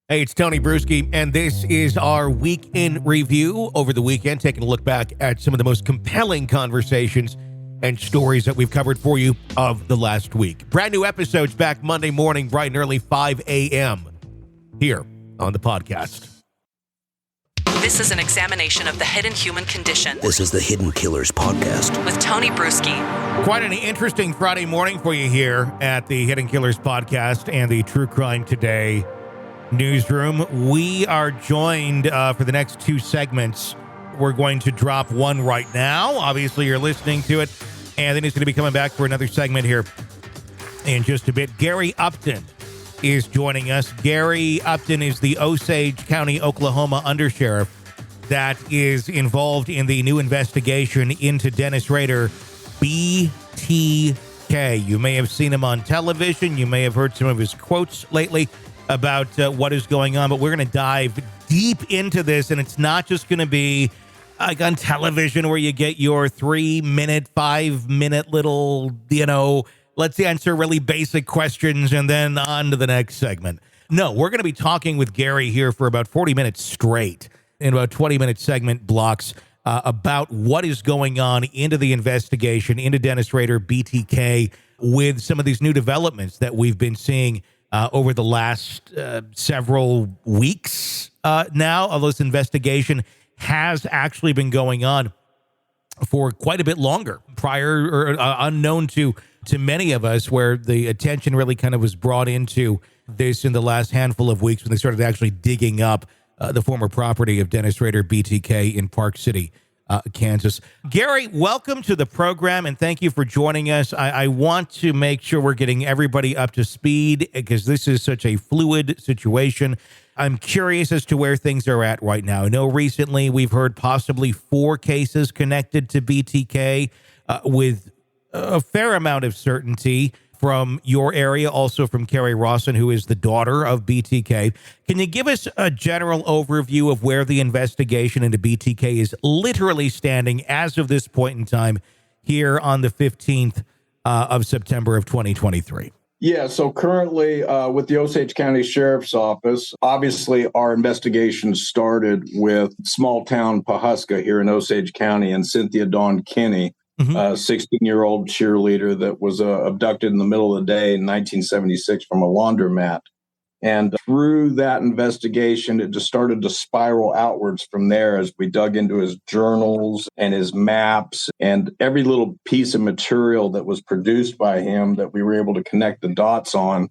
Hey, it's Tony Brueski, and this is our week in review over the weekend, taking a look back at some of the most compelling conversations and stories that we've covered for you of the last week. Brand new episodes back Monday morning, bright and early, 5 a.m. here on the podcast. This is an examination of the hidden human condition. This is the Hidden Killers podcast with Tony Brueski. Quite an interesting Friday morning for you here at the Hidden Killers podcast and the True Crime Today newsroom. We are joined for the next two segments. We're going to drop one right now. Obviously, you're listening to it. And then he's going to be coming back for another segment here in just a bit. Gary Upton is joining us. Gary Upton is the Osage County, Oklahoma Undersheriff that is involved in the new investigation into Dennis Rader, BTK. You may have seen him on television. You may have heard some of his quotes lately about what is going on, but we're going to dive deep into this, and it's not just going to be like on television where you get your 3-minute, 5-minute little, let's answer really basic questions and then on to the next segment. No, we're going to be talking with Gary here for about 40 minutes straight in about 20-minute segment blocks about what is going on into the investigation, into Dennis Rader, BTK, with some of these new developments that we've been seeing over the last several weeks now. Although this investigation has actually been going on for quite a bit longer, prior or unknown to many of us, where the attention really kind of was brought into this in the last handful of weeks when they started actually digging up the former property of Dennis Rader, BTK, in Park City, Kansas. Gary, welcome to the program, and thank you for joining us. I want to make sure we're getting everybody up to speed because this is such a fluid situation. I'm curious as to where things are at right now. I know recently we've heard possibly 4 cases connected to BTK with a fair amount of certainty from your area, also from Carrie Rawson, who is the daughter of BTK. Can you give us a general overview of where the investigation into BTK is literally standing as of this point in time here on the 15th of September of 2023? Yeah, so currently with the Osage County Sheriff's Office, obviously our investigation started with small town Pawhuska here in Osage County and Cynthia Dawn Kinney, a 16-year-old cheerleader that was abducted in the middle of the day in 1976 from a laundromat. And through that investigation, it just started to spiral outwards from there as we dug into his journals and his maps and every little piece of material that was produced by him that we were able to connect the dots on.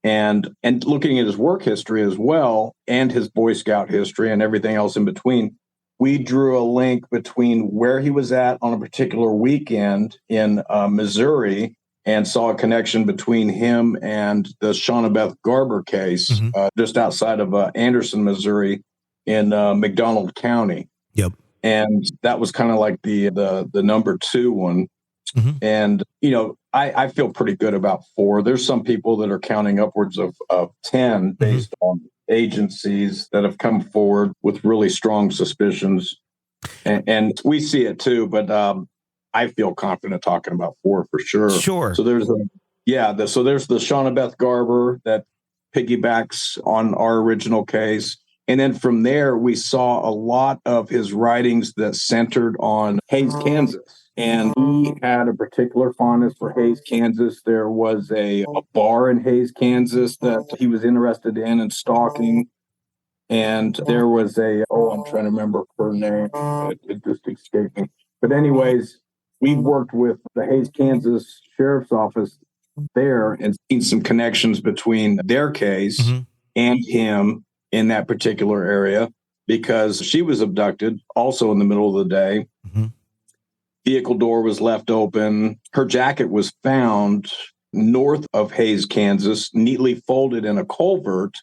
And looking at his work history as well, and his Boy Scout history and everything else in between, we drew a link between where he was at on a particular weekend in Missouri and saw a connection between him and the Shawnabeth Garber case just outside of Anderson, Missouri in McDonald County. Yep. And that was kind of like the number 2 one. And, I feel pretty good about 4. There's some people that are counting upwards of 10 based on agencies that have come forward with really strong suspicions. And we see it too, but I feel confident talking about 4 for sure. Sure. So there's the Shawnabeth Garber that piggybacks on our original case. And then from there, we saw a lot of his writings that centered on Hays, Kansas. And he had a particular fondness for Hays, Kansas. There was a bar in Hays, Kansas that he was interested in and stalking. And there was I'm trying to remember her name. It just escaped me. But anyways, we worked with the Hays, Kansas Sheriff's Office there and seen some connections between their case and him in that particular area because she was abducted also in the middle of the day. Vehicle door was left open. Her jacket was found north of Hays, Kansas, neatly folded in a culvert.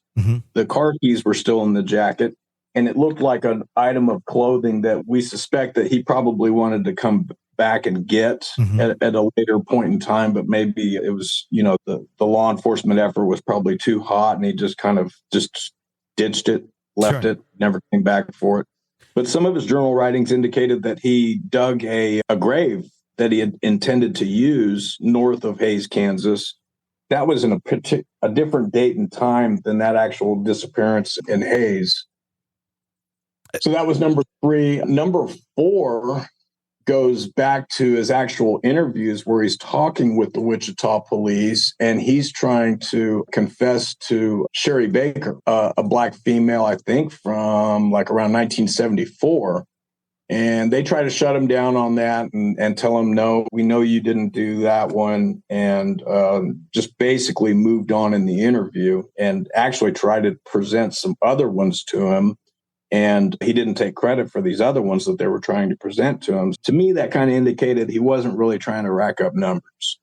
The car keys were still in the jacket, and it looked like an item of clothing that we suspect that he probably wanted to come back and get at a later point in time, but maybe it was, the law enforcement effort was probably too hot, and he just kind of just ditched it, left it, never came back for it. But some of his journal writings indicated that he dug a grave that he had intended to use north of Hays, Kansas, that was in a different date and time than that actual disappearance in Hayes. So that was number 3. Number 4 goes back to his actual interviews where he's talking with the Wichita police and he's trying to confess to Sherry Baker, a black female, I think from like around 1974. And they try to shut him down on that and tell him, no, we know you didn't do that one. And just basically moved on in the interview and actually tried to present some other ones to him. And he didn't take credit for these other ones that they were trying to present to him. To me, that kind of indicated he wasn't really trying to rack up numbers.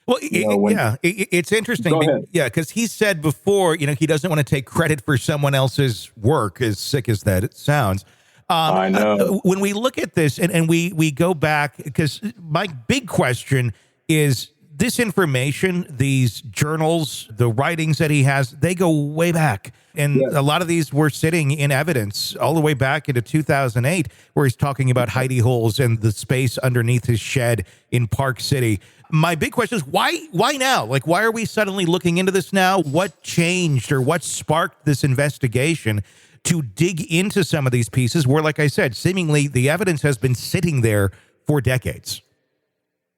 Well, it's interesting. Go ahead. Yeah, because he said before, he doesn't want to take credit for someone else's work, as sick as that it sounds. I know. When we look at this and we go back, because my big question is this information, these journals, the writings that he has, they go way back. And a lot of these were sitting in evidence all the way back into 2008, where he's talking about hidey holes and the space underneath his shed in Park City. My big question is why now? Like, why are we suddenly looking into this now? What changed or what sparked this investigation to dig into some of these pieces where, like I said, seemingly the evidence has been sitting there for decades?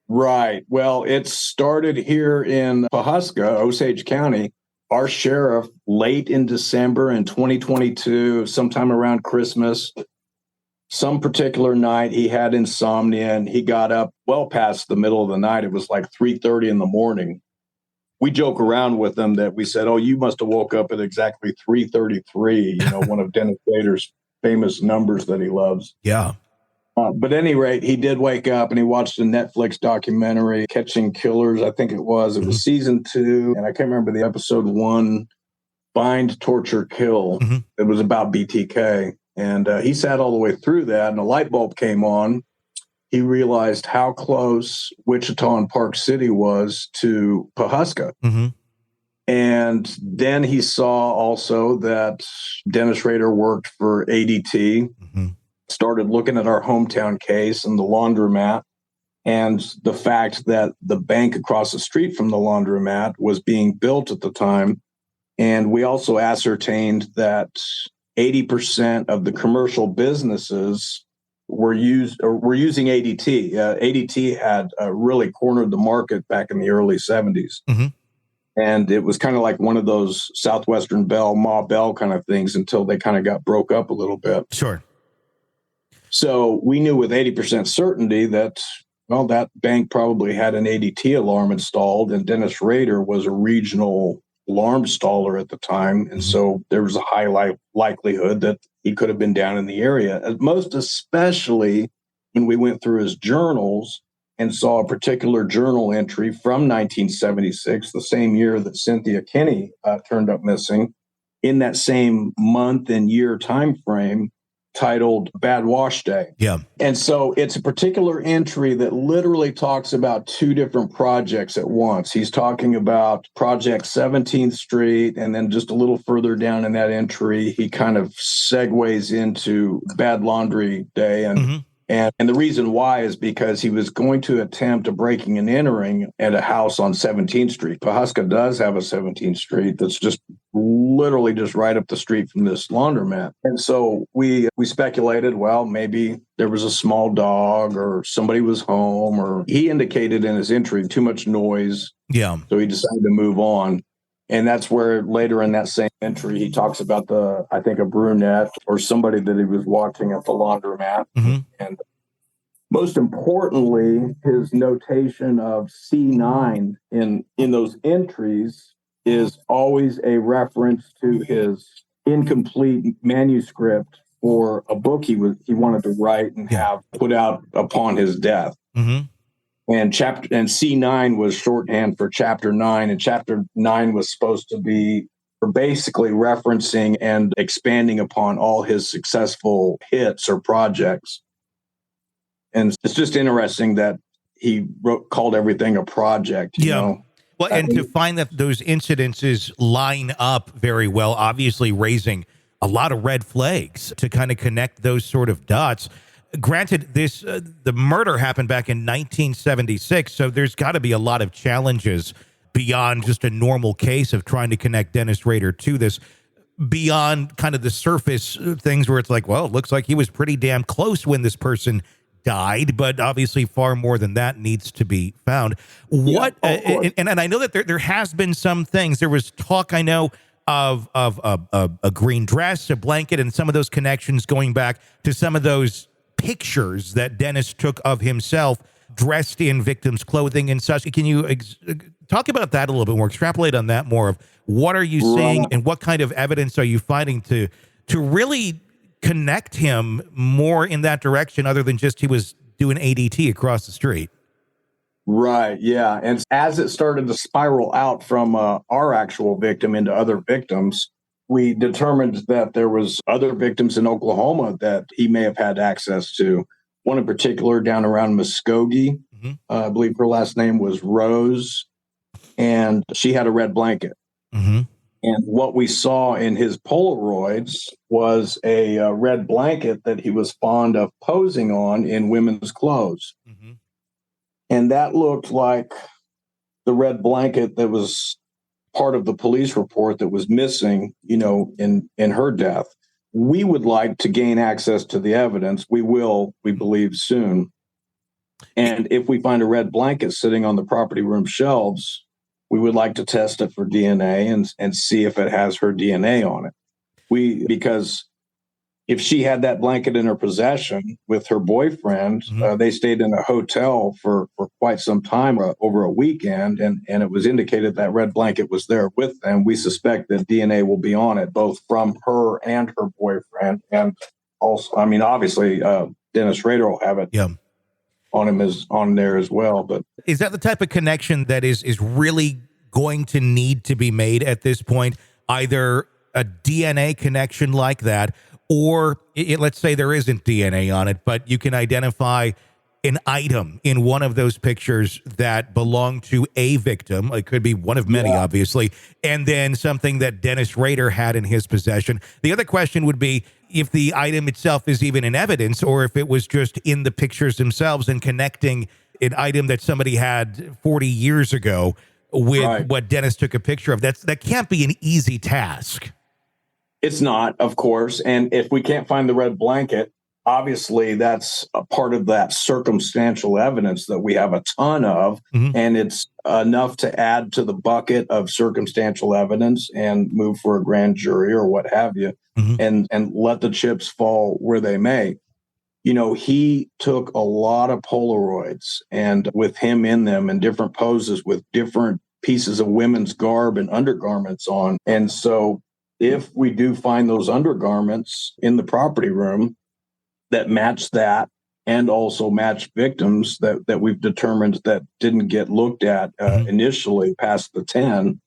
Right. Well, it started here in Pawhuska, Osage County. Our sheriff, late in December in 2022, sometime around Christmas, some particular night, he had insomnia and he got up well past the middle of the night. It was like 3:30 in the morning. We joke around with him that we said, oh, you must have woke up at exactly 3:33, one of Dennis Rader's famous numbers that he loves. Yeah. But at any rate, he did wake up and he watched a Netflix documentary, Catching Killers, I think it was. It was season 2, and I can't remember the episode 1, Find, Torture, Kill. It was about BTK. And he sat all the way through that, and a light bulb came on. He realized how close Wichita and Park City was to Pawhuska. And then he saw also that Dennis Rader worked for ADT. Started looking at our hometown case and the laundromat and the fact that the bank across the street from the laundromat was being built at the time. And we also ascertained that 80% of the commercial businesses were using ADT. ADT had really cornered the market back in the early 70s. And it was kind of like one of those Southwestern Bell, Ma Bell kind of things until they kind of got broke up a little bit. Sure. So we knew with 80% certainty that, well, that bank probably had an ADT alarm installed, and Dennis Rader was a regional alarm installer at the time. And so there was a high likelihood that he could have been down in the area, most especially when we went through his journals and saw a particular journal entry from 1976, the same year that Cynthia Kinney turned up missing, in that same month and year time frame, titled Bad Wash Day. Yeah. And so it's a particular entry that literally talks about 2 different projects at once. He's talking about Project 17th Street, and then just a little further down in that entry, he kind of segues into Bad Laundry Day. And the reason why is because he was going to attempt a breaking and entering at a house on 17th Street. Pawhuska does have a 17th Street that's just literally just right up the street from this laundromat. And so we speculated, well, maybe there was a small dog or somebody was home, or he indicated in his entry too much noise. Yeah. So he decided to move on. And that's where later in that same entry, he talks about I think a brunette or somebody that he was watching at the laundromat. And most importantly, his notation of C9 in those entries is always a reference to his incomplete manuscript for a book he wanted to write and have put out upon his death. And C9 was shorthand for chapter 9, and chapter 9 was supposed to be basically referencing and expanding upon all his successful hits or projects. And it's just interesting that he called everything a project. You know? Well, and to find that those incidences line up very well, obviously raising a lot of red flags to kind of connect those sort of dots. Granted, the murder happened back in 1976, so there's got to be a lot of challenges beyond just a normal case of trying to connect Dennis Rader to this, beyond kind of the surface things where it's like, well, it looks like he was pretty damn close when this person died, but obviously far more than that needs to be found. What, and I know that there has been some things. There was talk, I know, of a green dress, a blanket, and some of those connections going back to some of those pictures that Dennis took of himself dressed in victims' clothing and such. Can you talk about that a little bit more, extrapolate on that more of what are you seeing and what kind of evidence are you finding to really connect him more in that direction other than just he was doing ADT across the street? Right. Yeah. And as it started to spiral out from our actual victim into other victims, we determined that there was other victims in Oklahoma that he may have had access to. One in particular down around Muskogee. I believe her last name was Rose, and she had a red blanket. And what we saw in his Polaroids was a red blanket that he was fond of posing on in women's clothes. And that looked like the red blanket that was part of the police report that was missing, in her death. We would like to gain access to the evidence. We will, we believe, soon. And if we find a red blanket sitting on the property room shelves, we would like to test it for DNA and see if it has her DNA on it. Because if she had that blanket in her possession with her boyfriend, they stayed in a hotel for quite some time, over a weekend, and it was indicated that red blanket was there with them. We suspect that DNA will be on it, both from her and her boyfriend. And also, obviously, Dennis Rader will have it on him on there as well. But is that the type of connection that is really going to need to be made at this point? Either a DNA connection like that, or let's say there isn't DNA on it, but you can identify an item in one of those pictures that belonged to a victim. It could be one of many, obviously, and then something that Dennis Rader had in his possession. The other question would be if the item itself is even in evidence, or if it was just in the pictures themselves and connecting an item that somebody had 40 years ago with what Dennis took a picture of. That can't be an easy task. It's not, of course. And if we can't find the red blanket, obviously that's a part of that circumstantial evidence that we have a ton of. And it's enough to add to the bucket of circumstantial evidence and move for a grand jury or what have you, and let the chips fall where they may. He took a lot of Polaroids, and with him in them and different poses with different pieces of women's garb and undergarments on. And so if we do find those undergarments in the property room that match that and also match victims that we've determined that didn't get looked at initially past the 10,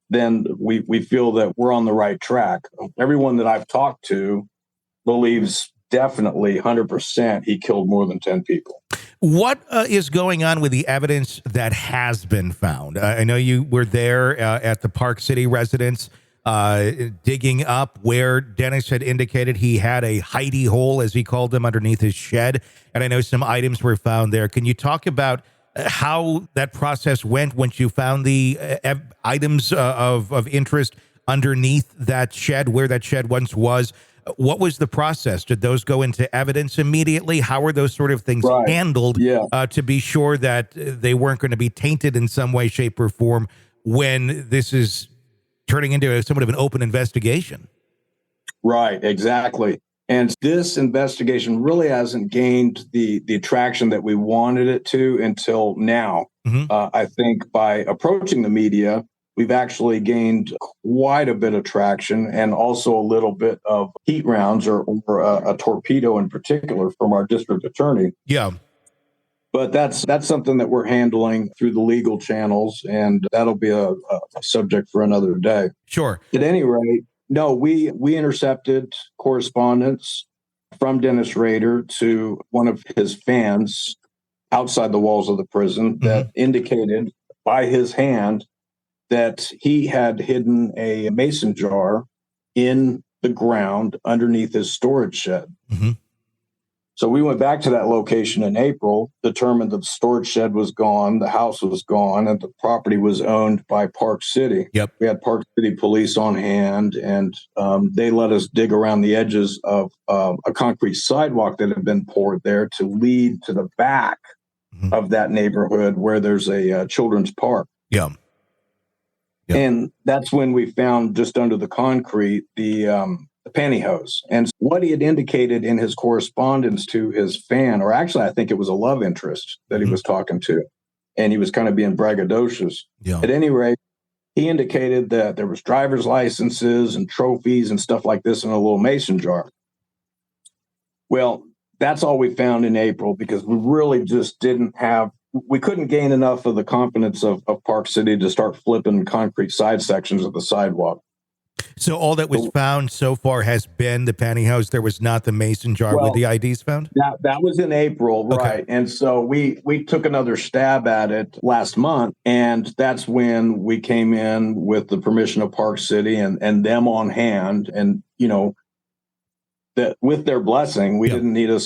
then we feel that we're on the right track. Everyone that I've talked to believes definitely 100% he killed more than 10 people. What is going on with the evidence that has been found? I know you were there at the Park City residence, digging up where Dennis had indicated he had a hidey hole, as he called them, underneath his shed. And I know some items were found there. Can you talk about how that process went once you found the items of interest underneath that shed, where that shed once was? What was the process? Did those go into evidence immediately? How were those sort of things handled to be sure that they weren't going to be tainted in some way, shape, or form when this is turning into somewhat of an open investigation? Right, exactly. And this investigation really hasn't gained the traction that we wanted it to until now. I think by approaching the media, we've actually gained quite a bit of traction and also a little bit of heat rounds or a torpedo in particular from our district attorney. Yeah. But that's something that we're handling through the legal channels, and that'll be a subject for another day. Sure. At any rate, no, we intercepted correspondence from Dennis Rader to one of his fans outside the walls of the prison that indicated by his hand that he had hidden a mason jar in the ground underneath his storage shed. So we went back to that location in April, determined the storage shed was gone, the house was gone, and the property was owned by Park City. Yep. We had Park City police on hand, and they let us dig around the edges of a concrete sidewalk that had been poured there to lead to the back of that neighborhood where there's a children's park. Yeah. Yep. And that's when we found just under the concrete the pantyhose. And what he had indicated in his correspondence to his fan, or actually I think it was a love interest that he was talking to, and he was kind of being braggadocious. Yeah. At any rate, he indicated that there was driver's licenses and trophies and stuff like this in a little mason jar. Well, that's all we found in April, because we really just we couldn't gain enough of the confidence of Park City to start flipping concrete side sections of the sidewalk. So all that was found so far has been the pantyhose. There was not the mason jar with the IDs found? That was in April, right. Okay. And so we took another stab at it last month, and that's when we came in with the permission of Park City and them on hand. And, that with their blessing, we didn't need a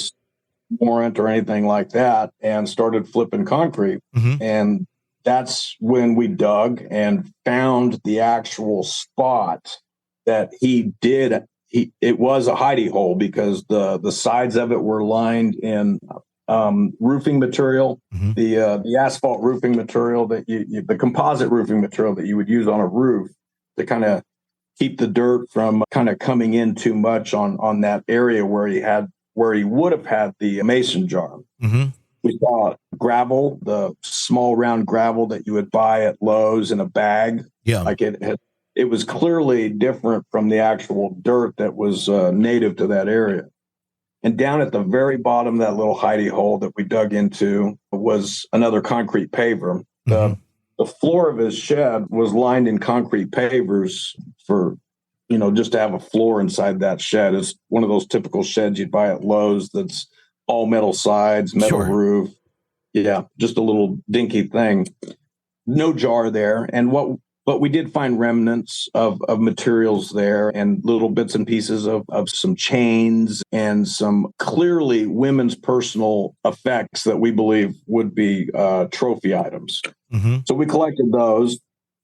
warrant or anything like that, and started flipping concrete. And that's when we dug and found the actual spot that he did. It was a hidey hole, because the sides of it were lined in roofing material, the asphalt roofing material that the composite roofing material that you would use on a roof to kind of keep the dirt from kind of coming in too much on that area where he would have had the mason jar. We saw gravel, the small round gravel that you would buy at Lowe's in a bag. Yeah. Like it was clearly different from the actual dirt that was native to that area. And down at the very bottom of that little hidey hole that we dug into was another concrete paver. The floor of his shed was lined in concrete pavers for, just to have a floor inside that shed. It's one of those typical sheds you'd buy at Lowe's that's all metal sides, metal roof. Yeah, just a little dinky thing. No jar there. But we did find remnants of materials there, and little bits and pieces of some chains and some clearly women's personal effects that we believe would be trophy items. So we collected those,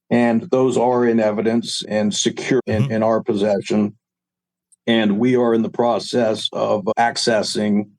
and those are in evidence and secure in our possession. And we are in the process of accessing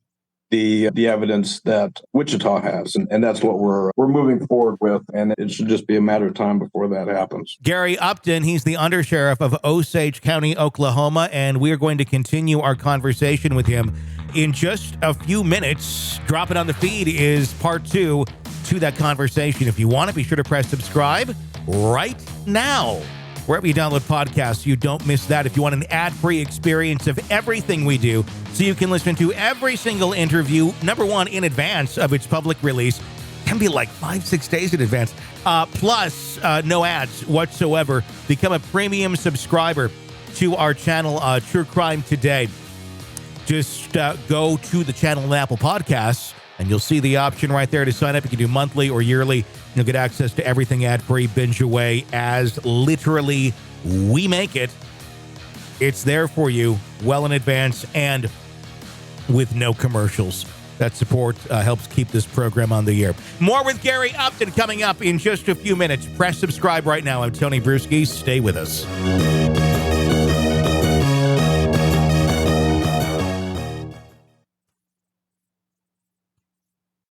the evidence that Wichita has, and that's what we're moving forward with, and it should just be a matter of time before that happens. Gary Upton, he's the Undersheriff of Osage County, Oklahoma, and we are going to continue our conversation with him in just a few minutes. Drop it on the feed is part 2 to that conversation. If you want to, be sure to press subscribe right now, wherever you download podcasts, so you don't miss that. If you want an ad-free experience of everything we do, so you can listen to every single interview, number one, in advance of its public release. It can be like 5-6 days in advance. Plus, no ads whatsoever. Become a premium subscriber to our channel, True Crime Today. Just go to the channel on Apple Podcasts, and you'll see the option right there to sign up. You can do monthly or yearly. You'll get access to everything ad-free, binge away, as literally we make it. It's there for you well in advance and with no commercials. That support helps keep this program on the air. More with Gary Upton coming up in just a few minutes. Press subscribe right now. I'm Tony Brueski. Stay with us.